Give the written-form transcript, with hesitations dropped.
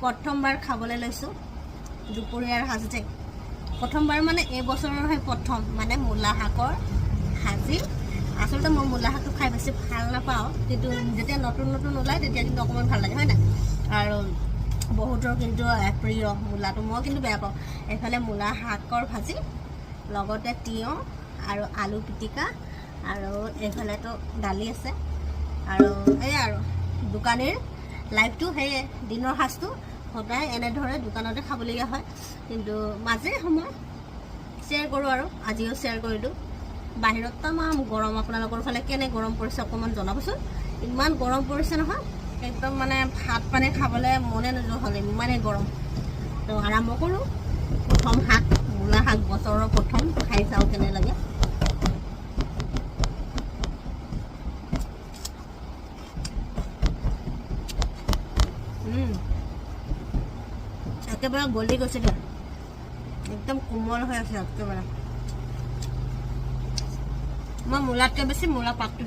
প্ৰথমবাৰ খাবলৈ লৈছোঁ দুপৰীয়াৰ সাজ যে প্ৰথমবাৰ মানে এই বছৰৰ প্ৰথম মানে মূলা শাকৰ ভাজি আচলতে মই মূলা শাকটো খাই বেছি ভাল নাপাওঁ কিন্তু যেতিয়া নতুন নতুন ওলায় তেতিয়া কিন্তু অকণমান ভাল লাগে হয় নাই আৰু বহুতৰ কিন্তু প্ৰিয় মূলাটো মই কিন্তু বেয়া পাওঁ এইফালে মূলা শাকৰ ভাজি লগতে তিয়ঁহ আৰু আলু পিটিকা আৰু এইফালেতো দালি আছে আৰু সেয়াই আৰু দোকানীৰ লাইফটো সেয়ে দিনৰ সাজটো সদায় এনেদৰে দোকানতে খাবলগীয়া হয় কিন্তু মাজে সময় শ্বেয়াৰ কৰোঁ আৰু আজিও শ্বেয়াৰ কৰিলোঁ বাহিৰত তামাম গৰম আপোনালোকৰ ফালে কেনে গৰম পৰিছে অকণমান জনাবচোন ইমান গৰম পৰিছে নহয় একদম মানে ভাত পানী খাবলৈ মনে নোযোৱা হ'ল ইমানেই গৰম তো আৰম্ভ কৰোঁ প্ৰথম শাক মূলা শাক বছৰৰ প্ৰথম খাই চাওঁ কেনে লাগে একেবাৰে গলি গৈছে দিয়া একদম কোমল হৈ আছে একেবাৰে মই মূলাতকৈ বেছি মূলা পাতটোহে